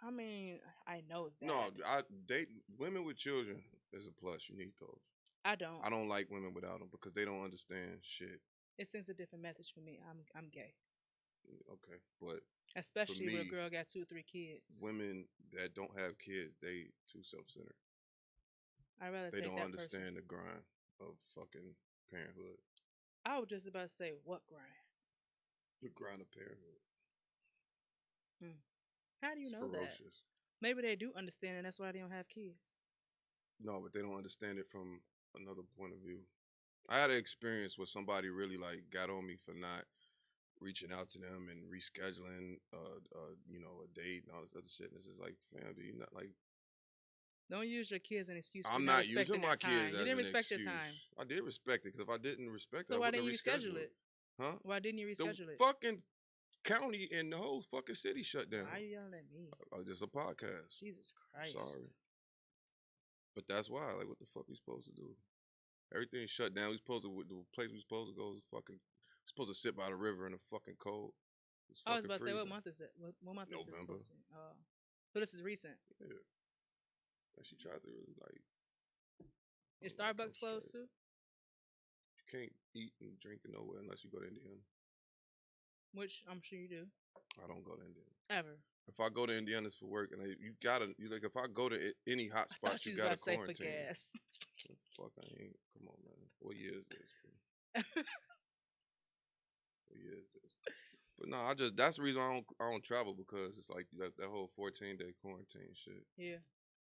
I mean, I know No, that. I date women with children is a plus. You need those. I don't. I don't like women without them because they don't understand shit. It sends a different message for me. I'm gay, Okay, but for especially with a me, girl got 2 or 3 kids. women that don't have kids, they too self-centered. I'd rather They take don't that person. understand the grind of fucking parenthood. I was just about to say what grind. The grind of parenthood. Hmm. How do you It's know that? ferocious. Maybe they do understand, and that's why they don't have kids. No, but they don't understand it from another point of view. I had an experience where somebody really like got on me for not reaching out to them and rescheduling, a date and all this other shit. And it's just like, fam, do you not like? Don't use your kids as an excuse for I'm not not using respecting my that kids time. You as didn't an respect your time. excuse. I did respect it because if I didn't respect it, So I why wouldn't didn't have you reschedule rescheduled. it? Huh? Why didn't you The reschedule it? fucking county and the whole fucking city shut down. Why are you yelling at me? Just a podcast. Jesus I'm sorry, Christ. but that's why. Like, what the fuck we supposed to do? Everything's shut down. We supposed to the place we supposed to go is fucking. We're supposed to sit by the river in the fucking cold. It's I was fucking about to say, what freezing. month is it? What month is this November. supposed to be? So this is recent. Yeah. And she tried to really like. Is Like come Starbucks closed straight. too? You can't eat and drink nowhere unless you go to Indiana. Which I'm sure you do. I don't go to Indiana. Ever. If I go to Indiana, it's for work, and you gotta you like if I go to any hot I thought spot, she you was about gotta to say for quarantine. gas. Fuck, I ain't. Come on, man. What year is this? What year is this? But no, I just that's the reason I don't travel because it's like that whole 14-day quarantine shit. Yeah.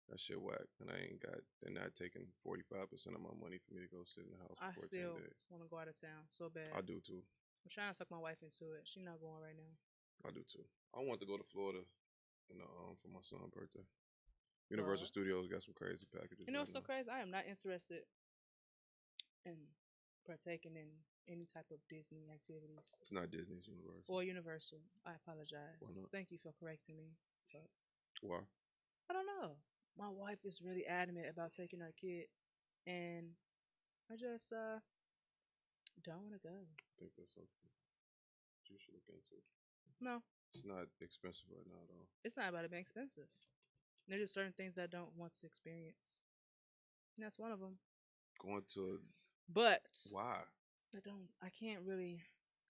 That shit whack, and they're not taking 45% of my money for me to go sit in the house I for 14 still days. want to go out of town so bad. I do too. I'm trying to talk my wife into it. She's not going right now. I do too. I want to go to Florida, for my son's birthday. Universal But Studios got some crazy packages you know right what's so now. crazy? I am not interested in partaking in any type of Disney activities It's not Disney, it's Universal. or Universal. I apologize. Why not? Thank you for correcting me. But Why? I don't know. My wife is really adamant about taking our kid, and I just don't want to go. I think that's something you should look into. No, It's not expensive right now, though. it's not about it being expensive. There's just certain things I don't want to experience. And that's one of them. Going to But why? I can't really.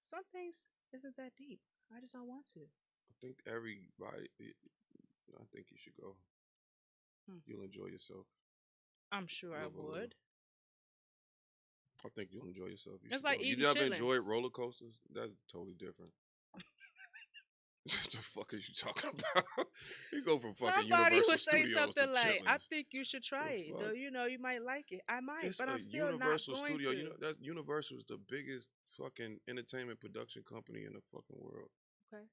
Some things isn't that deep. I just don't want to. I think everybody. I think you should go. Hmm. You'll enjoy yourself. I'm sure I Live a little. would. I think you'll enjoy yourself. You It's should like go. You eating never enjoyed chitlins. roller coasters? That's totally different. What the fuck is you talking about? You go from fucking Somebody Universal would say Studios to something like, "I chitlins. think you should try The it. fuck? You might like it. I might, It's but a I'm still not Universal going Studio. to." That's Universal is the biggest fucking entertainment production company in the fucking world. Okay.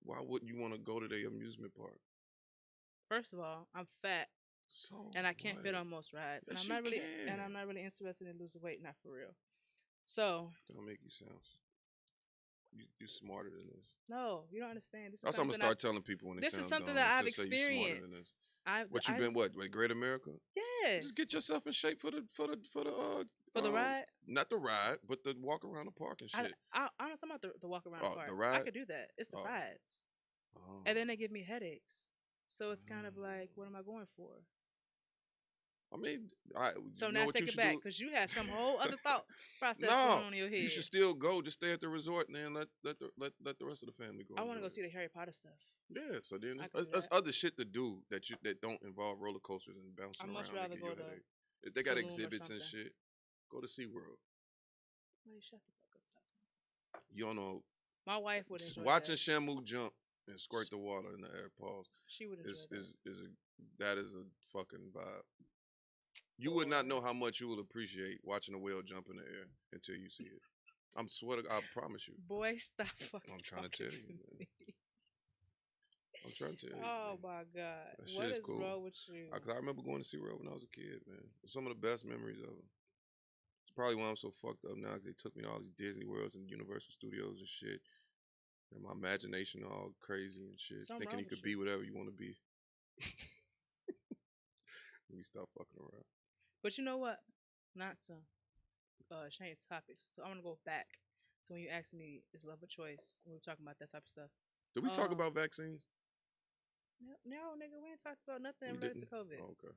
Why wouldn't you want to go to their amusement park? First of all, I'm fat So and I can't what? fit on most rides, Yes, you and can. I'm not really interested in losing weight, not for real. So Don't make you sound. You smarter than this. no, you don't understand. That's what I'm gonna start telling people when they This is sound something dumb. that I've Just say you smarter than this. experienced. I What you I been? What? Like Great America? Just get yes yourself in shape for the for the ride. not the ride, but the walk around the park and shit. I'm not talking about the walk around the Oh, park. the I ride. could do that. It's the Oh, rides, oh. and then they give me headaches. So it's kind of like, Mm. what am I going for? I mean, So you know now what you take it should back do? because you had some whole other thought process going No, on in your you head. should still go. Just stay at the resort and then let the rest of the family go. I want to enjoy go it. see the Harry Potter stuff. Yeah, so then I could do there's that. other shit to do that don't involve roller coasters and bouncing I'd much around and rather give you go a to headache. If they got Saloon or exhibits and something. shit, go to SeaWorld. Wait, shut the fuck up. You don't know. My wife would enjoy Watching that. Shamu jump and squirt the water in the air, pause, She would enjoy that. that is a fucking vibe. You would not know how much you will appreciate watching a whale jump in the air until you see it. I promise you. Boy, stop fucking I'm trying to talking tell to you, me. I'm I'm trying to tell you, Oh man. my God. That shit What is is cool. wrong with you? Cause I remember going to SeaWorld when I was a kid, man. Some of the best memories of it. It's probably why I'm so fucked up now. Cause they took me to all these Disney Worlds and Universal Studios and shit. And my imagination all crazy and shit. Something Thinking wrong you with could you. be whatever you want to be. We stop fucking around. But you know what? Not to change topics. So I want to go back to when you asked me is love a choice. We were talking about that type of stuff. Did we talk about vaccines? No, nigga, we ain't talked about nothing We related didn't. to COVID. Oh, okay.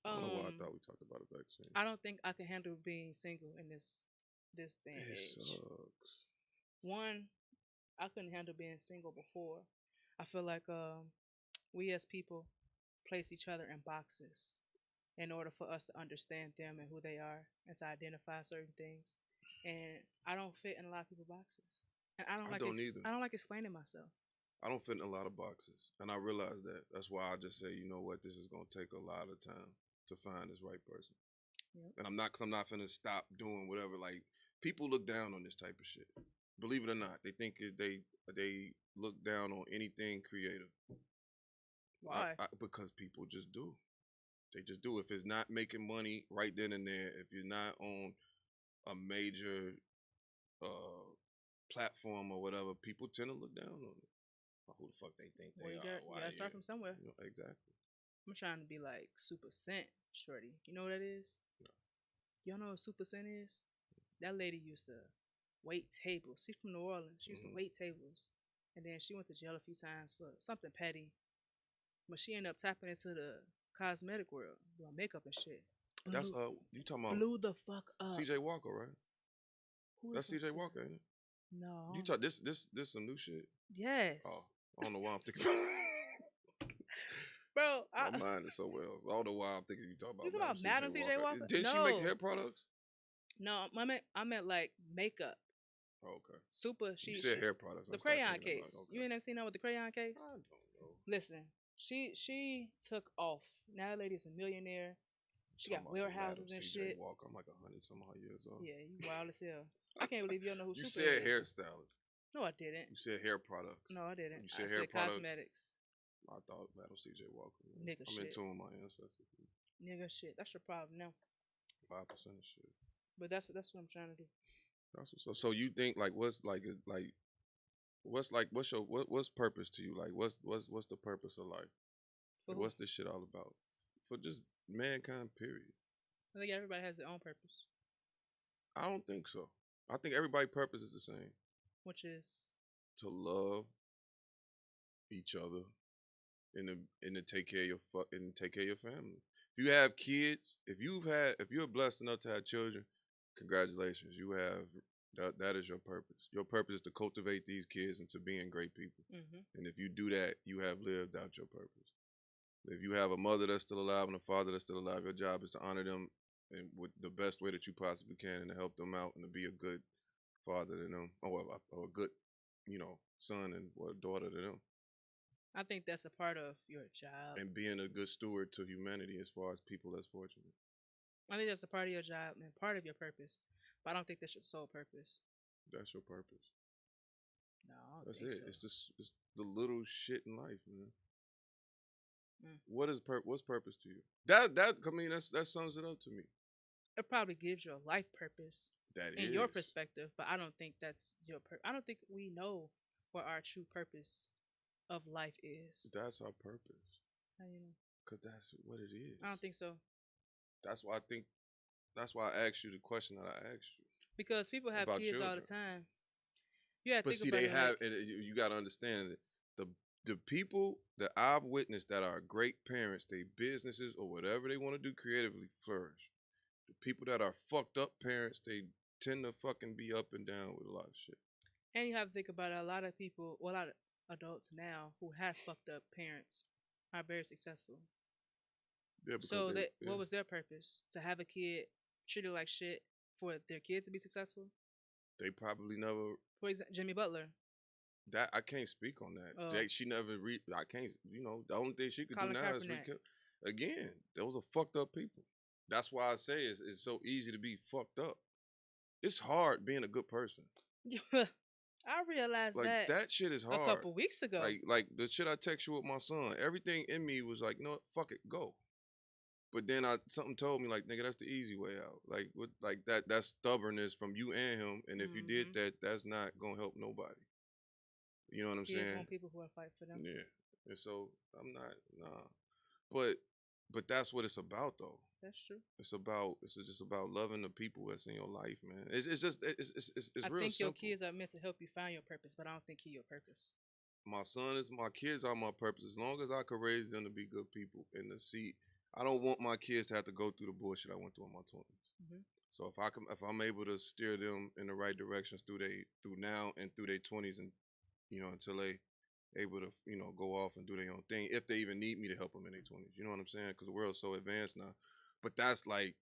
I don't know why I thought we talked about a vaccine. I don't think I can handle being single in this day and It age. sucks. One, I couldn't handle being single before. I feel like we as people place each other in boxes in order for us to understand them and who they are and to identify certain things. And I don't fit in a lot of people's boxes. And I don't I don't either. I don't like explaining myself. I don't fit in a lot of boxes, and I realize that. That's why I just say, you know what, this is gonna take a lot of time to find this right person. Yep. And cause I'm not finna stop doing whatever. Like people look down on this type of shit. Believe it or not, they think they look down on anything creative. Why? Because people just do. They just do. If it's not making money right then and there, if you're not on a major platform or whatever, people tend to look down on it. Who the fuck they think they You are? gotta start from somewhere. You know, exactly. I'm trying to be like Super Scent, shorty. You know what that is? No. Y'all know what Super Scent is? That lady used to wait tables. She's from New Orleans. She used to wait tables. And then she went to jail a few times for something petty. But she ended up tapping into the cosmetic world, doing makeup and shit. That's you talking about blew the fuck up. CJ Walker, right? Who That's the fuck CJ is that? Walker, ain't it? No. You talk this some new shit? Yes. Oh, I don't know why I'm thinking. Bro, my mind is so well. I don't know why I'm thinking you talking You about talking about Madam CJ Walker? Didn't she make hair products? No, I meant like makeup. Oh, okay. Super. You said hair products. The crayon case. Okay. You ain't never seen that with the crayon case? I don't know. Listen, she took off. Now that lady's a millionaire. She got warehouses and shit. Walker. I'm like 100 some odd years old. Yeah, you wild as hell. I can't believe you don't know who you Super said is. hairstylist. No, I didn't. You said hair products. No, I didn't. You said I hair said products. cosmetics. I thought Madam CJ Walker. Man. Nigga I'm shit. in tune with my ancestors. Nigga shit. That's your problem now. 5% of shit. But that's what I'm trying to do. That's what's so you think like what's what's purpose to you? Like what's the purpose of life? Like, what's this shit all about? For just mankind, period. I think everybody has their own purpose. I don't think so. I think everybody's purpose is the same. Which is to love each other and to take care of your family. If you have kids, if you're blessed enough to have children, congratulations. You have that is your purpose. Your purpose is to cultivate these kids into being great people. Mm-hmm. And if you do that, you have lived out your purpose. If you have a mother that's still alive and a father that's still alive, your job is to honor them in with the best way that you possibly can and to help them out and to be a good father to them, or a good, son and daughter to them. I think that's a part of your job. And being a good steward to humanity as far as people less fortunate. I think that's a part of your job and part of your purpose. But I don't think that's your sole purpose. That's your purpose. No, I don't that's think it. So. It's the little shit in life, man. What's purpose to you? That sums it up to me. It probably gives you a life purpose. In your perspective, but I don't think that's your I don't think we know what our true purpose of life is. That's our purpose. How you know? Because that's what it is. I don't think so. That's why I asked you the question that I asked you. Because people have kids children all the time. But see, they have, and you got to understand that the people that I've witnessed that are great parents, they businesses or whatever they want to do creatively flourish. The people that are fucked up parents, they tend to fucking be up and down with a lot of shit. And you have to think about it, a lot of people, well, a lot of adults now who have fucked up parents are very successful. Yeah, so what was their purpose? To have a kid treated like shit for their kid to be successful? They probably never. For example, Jimmy Butler. That I can't speak on that. She never I can't. The only thing she could do now is again. Those are fucked up people. That's why I say it's so easy to be fucked up. It's hard being a good person. I realized Like that that shit is a hard. couple weeks ago. Like the shit I text you with my son, everything in me was like, you know what, fuck it, go. But then something told me like, nigga, that's the easy way out. Like what, like that's stubbornness from you and him. And if you did Mm-hmm. that, that's not gonna help nobody. You know what I'm Kids saying? want people who will fight for them. Yeah. And so I'm not nah. But that's what it's about though. That's true. It's just about loving the people that's in your life, man. It's just it's I real think your simple. kids are meant to help you find your purpose, but I don't think he your purpose. My kids are my purpose. As long as I can raise them to be good people and to see, I don't want my kids to have to go through the bullshit I went through in my 20s. Mm-hmm. So if I'm able to steer them in the right directions through now and through their 20s, and until they able to go off and do their own thing, if they even need me to help them in their 20s. You know what I'm saying? Because the world's so advanced now. But that's like,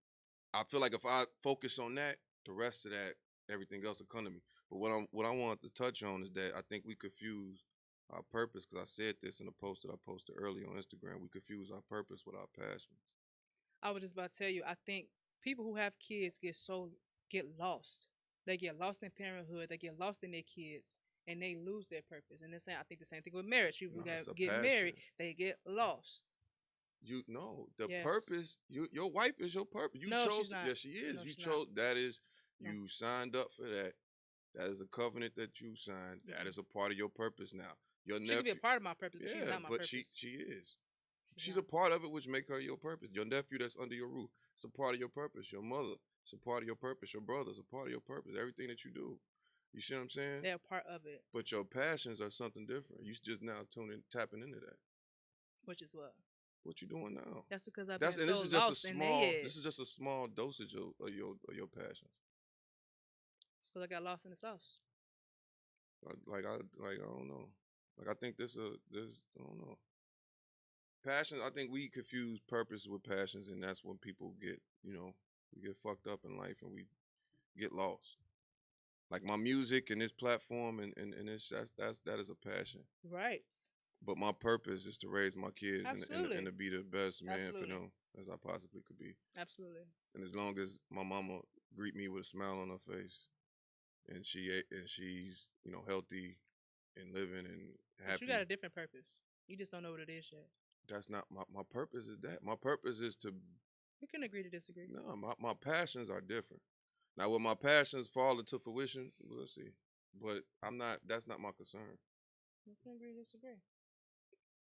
I feel like if I focus on that, the rest of that, everything else will come to me. But what I want to touch on is that I think we confuse our purpose, because I said this in a post that I posted earlier on Instagram. We confuse our purpose with our passions. I was just about to tell you, I think people who have kids get lost. They get lost in parenthood. They get lost in their kids, and they lose their purpose. And the same, I think the same thing with marriage. People No, who it's a get passion. married, they get lost. You know the Yes. purpose. Your wife is your purpose. You No, chose. she's not. Yeah, she is. No, You she's not. chose. That is. No. You signed up for that. That is a covenant that you signed. That is a part of your purpose now. Your She nephew. could be a part of my purpose, but she's Yeah, not my but purpose. she is. She's not. a part of it, which make her your purpose. Your nephew that's under your roof, it's a part of your purpose. Your mother, it's a part of your purpose. Your brother's a part of your purpose. Everything that you do. You see what I'm saying? They're a part of it. But your passions are something different. You just now tapping into that. Which is what? What you doing now? That's because I've been so this is just a lost in their small. heads. This is just a small dosage of your passions. It's because I got lost in the sauce. I don't know. Like I think this I don't know. Passions. I think we confuse purpose with passions, and that's when people get we get fucked up in life and we get lost. Like my music and this platform and this that is a passion. Right. But my purpose is to raise my kids and to be the best man for Absolutely. them as I possibly could be. Absolutely. And as long as my mama greet me with a smile on her face, and she's healthy and living and happy. But you got a different purpose. You just don't know what it is yet. That's not my purpose. Is that my purpose is to? We can agree to disagree. No, my passions are different. Now, when my passions fall into fruition, we'll see. But I'm not. That's not my concern. We can agree to disagree.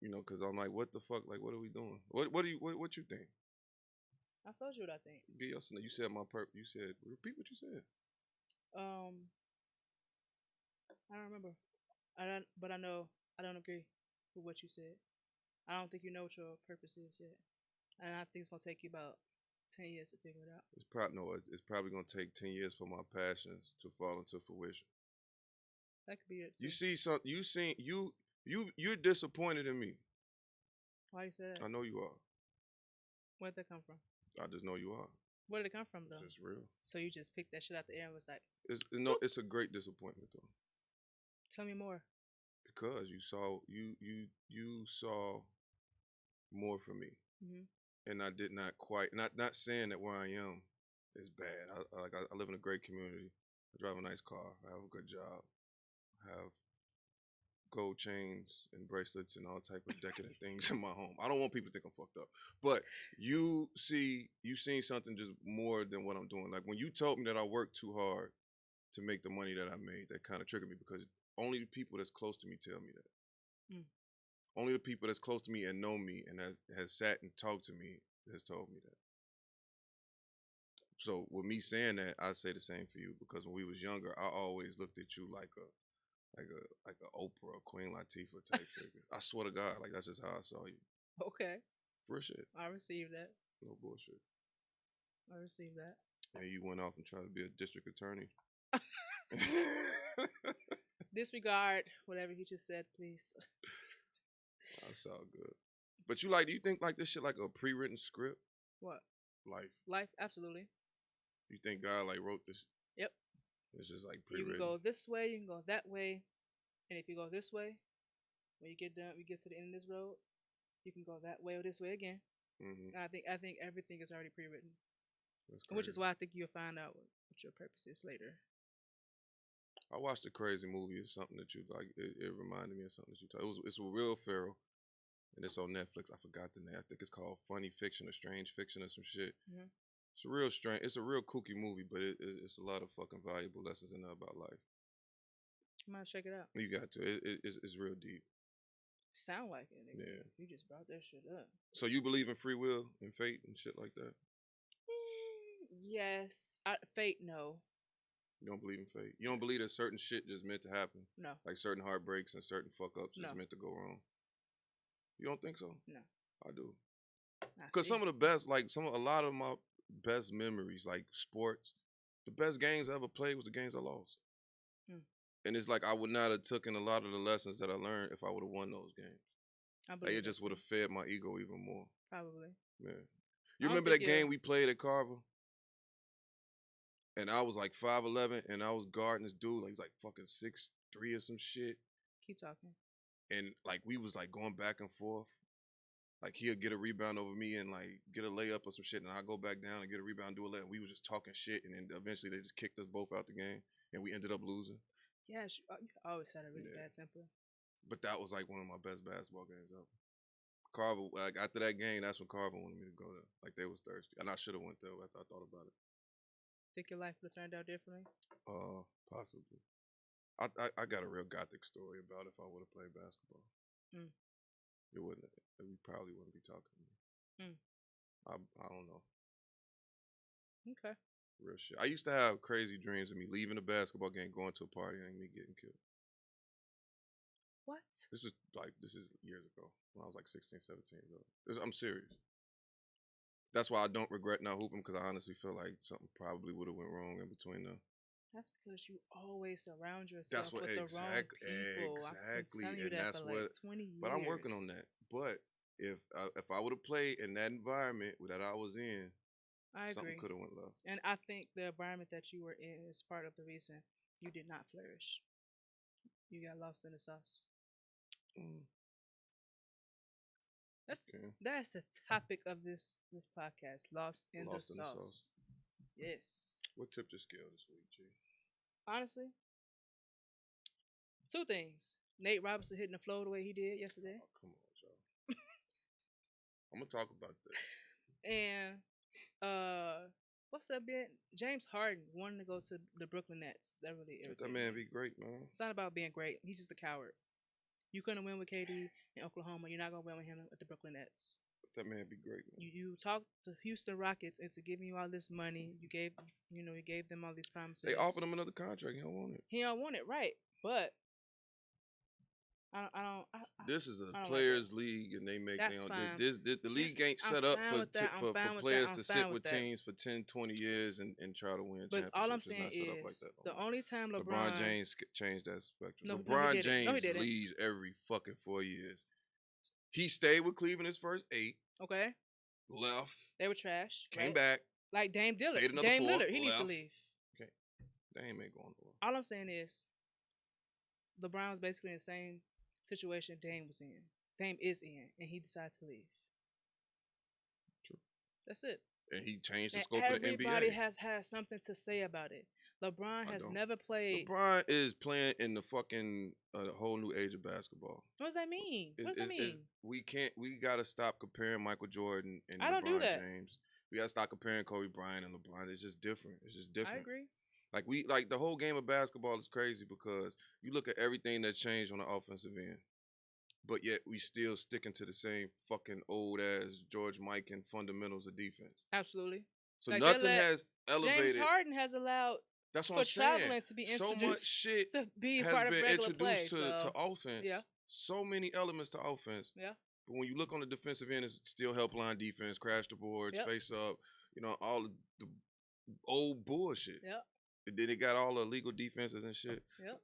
Because I'm like, what the fuck? Like, what are we doing? What you think? I told you what I think. You said my purpose. You said repeat what you said. I don't remember. But I know I don't agree with what you said. I don't think you know what your purpose is yet, and I think it's gonna take you about 10 years to figure it out. It's probably gonna take 10 years for my passions to fall into fruition. That could be it. Too. You see you're disappointed in me. Why you say that? I know you are. Where'd that come from? I just know you are. Where did it come from though? It's just real. So you just picked that shit out the air and was like, it's a great disappointment though. Tell me more. Because you saw more for me, and I did not quite. Not saying that where I am is bad. I live in a great community. I drive a nice car. I have a good job. I have gold chains and bracelets and all type of decadent things in my home. I don't want people to think I'm fucked up. But you seen something just more than what I'm doing. Like when you told me that I worked too hard to make the money that I made, that kind of triggered me because only the people that's close to me tell me that. Only the people that's close to me and know me and has sat and talked to me has told me that. So with me saying that, I say the same for you because when we was younger, I always looked at you like a Oprah, Queen Latifah type figure. I swear to God, like that's just how I saw you. Okay. For shit. I received that. No bullshit. I received that. And you went off and tried to be a district attorney. Disregard whatever he just said, please. That's all good. But do you think like this shit like a pre-written script? What? Life, absolutely. You think God like wrote this? Yep. It's just like pre-written. You can go this way, you can go that way, and if you go this way, when you get done, we get to the end of this road, you can go that way or this way again. Mm-hmm. I think everything is already pre-written, which is why I think you'll find out what your purpose is later. I watched a crazy movie. It's something that you like. It reminded me of something that you told. It's a real Pharaoh, and it's on Netflix. I forgot the name. I think it's called Funny Fiction or Strange Fiction or some shit. Mm-hmm. It's a real strange. It's a real kooky movie, but it's a lot of fucking valuable lessons in there about life. I'm gonna check it out. You got to. It's real deep. Sound like it, nigga. Yeah. You just brought that shit up. So you believe in free will and fate and shit like that? Yes. Fate, no. You don't believe in fate. You don't believe that certain shit just meant to happen. No. Like certain heartbreaks and certain fuck ups No. just meant to go wrong. You don't think so? No. I do. I Because see. some of the best, like a lot of my best memories, like sports, the best games I ever played was the games I lost. Hmm. And it's like I would not have taken a lot of the lessons that I learned if I would have won those games. I Like believe it just would have fed my ego even more. Probably. Yeah. I You don't remember think that game we played at Carver? And I was like 5'11", and I was guarding this dude, like he's like fucking 6'3" or some shit. Keep talking. And like we was like going back and forth. Like he'll get a rebound over me and like get a layup or some shit, and I go back down and get a rebound, do a layup. And we was just talking shit, and then eventually they just kicked us both out the game, and we ended up losing. Yes, you always had a really bad temper. But that was like one of my best basketball games ever. Carver, like after that game, that's when Carver wanted me to go there. Like they was thirsty, and I should have went there after I thought about it. Think your life would have turned out differently? Possibly. I got a real gothic story about if I would have played basketball. Mm. It wouldn't. We probably wouldn't be talking to me. Mm. I don't know. Okay. Real shit. I used to have crazy dreams of me leaving a basketball game, going to a party, and me getting killed. What? This is years ago when I was like 16, 17 years old. I'm serious. That's why I don't regret not hooping, because I honestly feel like something probably would have went wrong in between them. That's because you always surround yourself with the wrong people. Exactly, I've been telling you and that that's for what. like 20 years. But I'm working on that. But if I would have played in that environment that I was in, I something agree. could have went left. And I think the environment that you were in is part of the reason you did not flourish. You got lost in the sauce. Mm. That's the topic of this podcast. Lost in the The sauce. sauce. Yes. What tipped your scale this week, G? Honestly, two things. Nate Robinson hitting the floor the way he did yesterday. Oh, come on, y'all. I'm gonna talk about this. And what's that bit? James Harden wanting to go to the Brooklyn Nets. That really irritated That man me. be great, man. It's not about being great. He's just a coward. You couldn't win with KD in Oklahoma. You're not gonna win with him at the Brooklyn Nets. That man be great, man. You talked the Houston Rockets into giving you all this money. You gave them all these promises. They offered him another contract. He don't want it. He don't want it, right? But I don't. This is a I don't players' like league, and they make That's fine. the league ain't set up for players to sit with that. teams for 10, 20 years and try to win But championships. all I'm It's saying not set up like is that no the more. only time LeBron James changed that spectrum. No, LeBron he didn't. No, he James didn't. leaves every fucking 4 years. He stayed with Cleveland his first 8. Okay. Left. They were trash. Came right? back. Like Dame Dillard. Stayed another Dame 4. Lillard. He needs to left. leave. Okay. Dame ain't going nowhere. All I'm saying is LeBron was basically in the same situation Dame was in. Dame is in, and he decided to leave. True. That's it. And he changed the scope of the NBA. Everybody has something to say about it. LeBron has never played. LeBron is playing in the fucking whole new age of basketball. What does that mean? What does that mean? We gotta stop comparing Michael Jordan and I don't LeBron do that. James. We gotta stop comparing Kobe Bryant and LeBron. It's just different. It's just different. I agree. Like the whole game of basketball is crazy because you look at everything that changed on the offensive end, but yet we still sticking to the same fucking old ass George Mikan fundamentals of defense. Absolutely. So like nothing has elevated. James Harden has allowed. That's what for I'm saying. traveling to be introduced. So much shit to be has part of been regular introduced play, to offense. Yeah. So many elements to offense. Yeah. But when you look on the defensive end, it's still help line defense, crash the boards, face up, all the old bullshit. Yep. And then they got all the illegal defenses and shit. Yep.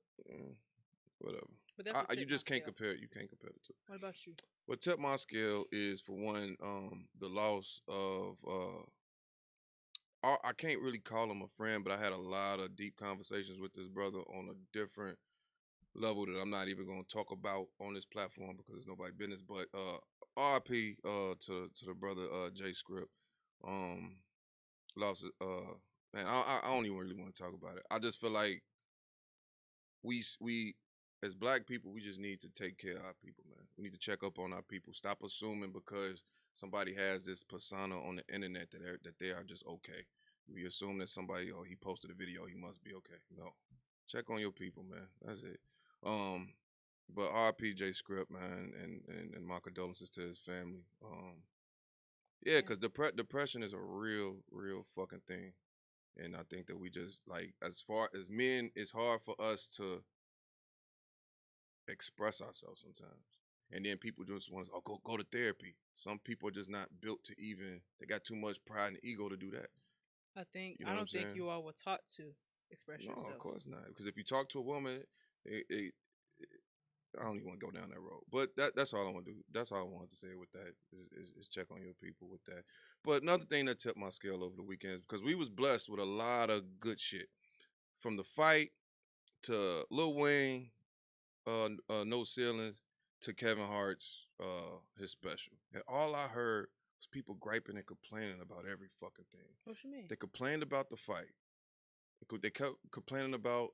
Whatever. But that's you just can't compare it. You can't compare the two. What about you? What tipped my scale is, for one, the loss of I can't really call him a friend, but I had a lot of deep conversations with this brother on a different level that I'm not even going to talk about on this platform because it's nobody's business. But RP to the brother J Script, lost it. Man, I don't even really want to talk about it. I just feel like we as black people, we just need to take care of our people, man. We need to check up on our people. Stop assuming because somebody has this persona on the internet that they are just okay. We assume that somebody, oh, he posted a video, he must be okay. No, check on your people, man. That's it. Um, but RPJ Script, man, and my condolences to his family. Yeah, Yeah, because depression is a real fucking thing. And I think that we just like as far as men, it's hard for us to express ourselves sometimes. And then people just want to go to therapy. Some people are just not built to even they got too much pride and ego to do that. You know I what I'm don't think saying? you all were taught to express No, of yourself. course not. Because if you talk to a woman, it, I don't even want to go down that road. But that's all I want to do. That's all I wanted to say with that is check on your people with that. But another thing that tipped my scale over the weekend is because we was blessed with a lot of good shit. From the fight to Lil Wayne, No Ceilings, to Kevin Hart's his special. And all I heard was people griping and complaining about every fucking thing. What you mean? They complained about the fight. They kept complaining about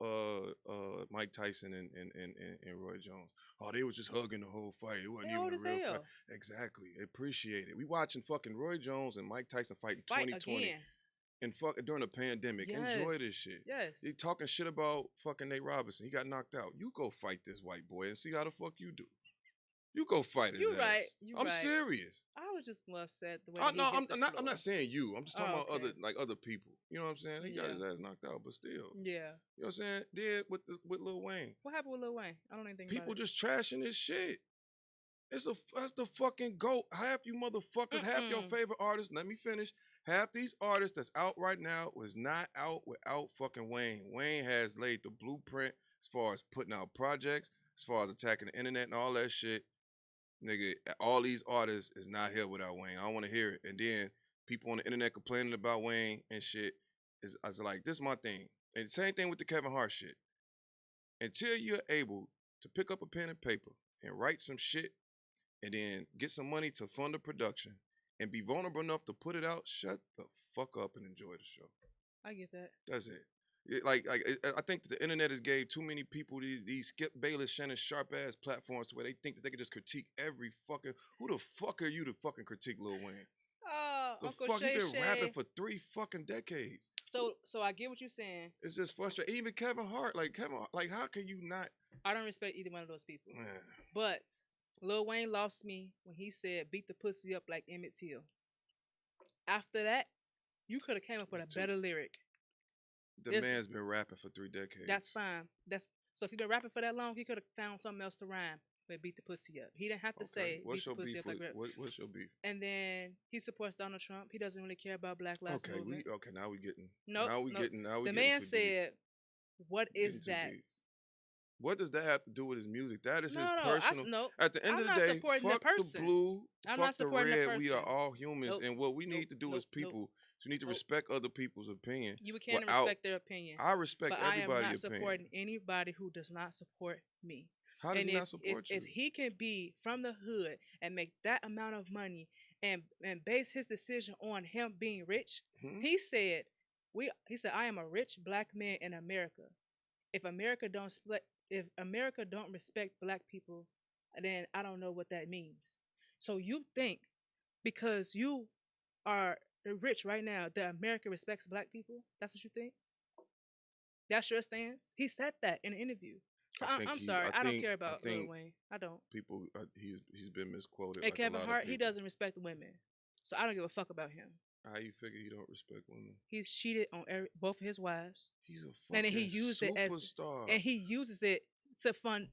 Mike Tyson and Roy Jones. Oh, they was just hugging the whole fight. It They wasn't even old a as real fight. hell. Exactly. Appreciate it. We watching fucking Roy Jones and Mike Tyson fight in Fight 2020 again. and fucking during the pandemic. Enjoy this Yes. shit. They Yes. talking shit about fucking Nate Robinson. He got knocked out. You go fight this white boy and see how the fuck you do. You go fight his You right. ass. You I'm right. serious. I was just more upset the way that he No, hit the I'm floor. not saying you. I'm just talking Oh, about okay. other people. You know what I'm saying? He got Yeah. his ass knocked out, but still. Yeah. You know what I'm saying? Then with Lil Wayne, What happened with Lil Wayne? I don't know anything about people it. just trashing his shit. That's the fucking GOAT. Half you motherfuckers, half your Mm-mm. favorite artists. Let me finish. Half these artists that's out right now was not out without fucking Wayne. Wayne has laid the blueprint as far as putting out projects, as far as attacking the internet and all that shit. Nigga, all these artists is not here without Wayne. I don't want to hear it. And then people on the internet complaining about Wayne and shit. I was like, this is my thing. And same thing with the Kevin Hart shit. Until you're able to pick up a pen and paper and write some shit and then get some money to fund the production and be vulnerable enough to put it out, shut the fuck up and enjoy the show. I get that. That's it. I think that the internet has gave too many people these Skip Bayless, Shannon Sharp ass platforms to where they think that they can just critique every fucking. Who the fuck are you to fucking critique Lil Wayne? Oh, So Uncle fuck, he Shay been rapping Shay. for 3 fucking decades. So I get what you're saying. It's just frustrating. Even Kevin Hart, like how can you not? I don't respect either one of those people. Man, But Lil Wayne lost me when he said beat the pussy up like Emmett Till. After that, you could have came up with a better lyric. the It's, man's been rapping for 3 decades. that's fine. That's so if you've been rapping for that long, he could have found something else to rhyme with beat the pussy up. He didn't have to say What's beat the your pussy beef up like with? rap. What's your beef? And then he supports Donald Trump. He doesn't really care about Black Lives Okay, Movement. now we getting Nope, nope. now we The getting man too deep. said, "What We getting is too that?" deep. What does that have to do with his music? That is No, his no, personal. no. At the end I'm of the not day, supporting the fuck the person. blue, I'm fuck not the supporting the red. We are person. all humans, Nope, and what we nope, need to do as nope, nope, people is we need to nope. respect other people's opinion. You can Without, respect their opinion, I respect but I am not everybody's opinion. supporting anybody who does not support me. How does And he not support if you? he can be from the hood and make that amount of money and base his decision on him being rich, Hmm? he said he said I am a rich black man in America. If America don't split, if America don't respect black people, then I don't know what that means. So you think because you are rich right now that America respects black people? That's what you think? That's your stance? He said that in an interview. So I'm sorry. I don't care I about Lil think Wayne. I don't. people he's been misquoted And like a Kevin lot of Hart, he people. doesn't respect women. So I don't give a fuck about him. How you figure he don't respect women? He's cheated on both of his wives. He's a And then fucking superstar. he uses it to fund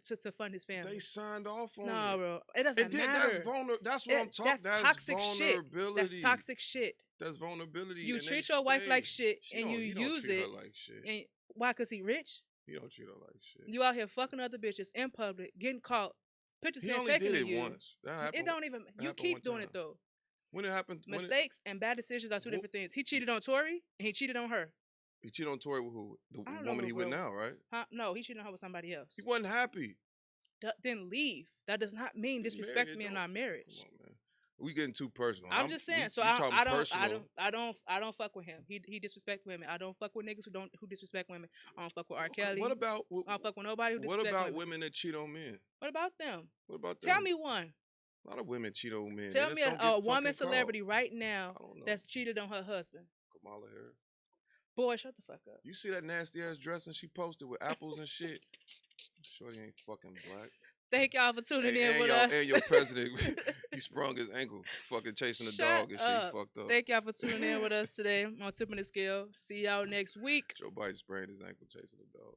to fund his family. They signed off on No, it. bro. It doesn't And then matter. that's what I'm talking. That's That's toxic shit. vulnerability. That's toxic shit. That's vulnerability. You And treat they your wife stay. like shit She and don't, you he don't use treat it. her like shit. And why? Cause he rich? He don't treat her like shit. You out here fucking other bitches in public, getting caught, pictures He getting only taken did of it you. once. That happened. It don't even. That You happened one keep doing time. it though. When it happened, Mistakes and bad decisions are two different things. He cheated on Tori and he cheated on her. he cheated on Tori with who? The I don't know woman who, he with bro. now, right? Huh? No, he cheated on her with somebody else. He wasn't happy. Then leave. That does not mean He's disrespect married. me in Don't. our marriage. Come on, man. We getting too personal. I'm just saying. So you talking personal. I don't fuck with him. He disrespect women. I don't fuck with niggas who disrespect women. I don't fuck with R. Kelly. What about I don't fuck with nobody who disrespect women. What about women. women that cheat on men? What about them? What about them? Tell me one. A lot of women cheat on men. Tell me a woman celebrity right now that's cheated on her husband. Kamala Harris. Boy, shut the fuck up. You see that nasty ass dressing she posted with apples and shit? Shorty ain't fucking black. Thank y'all for tuning in with us. And your president, he sprung his ankle, fucking chasing the dog and shit. Fucked up. Thank y'all for tuning in with us today on Tipping the Scale. See y'all next week. Joe Biden sprained his ankle chasing the dog.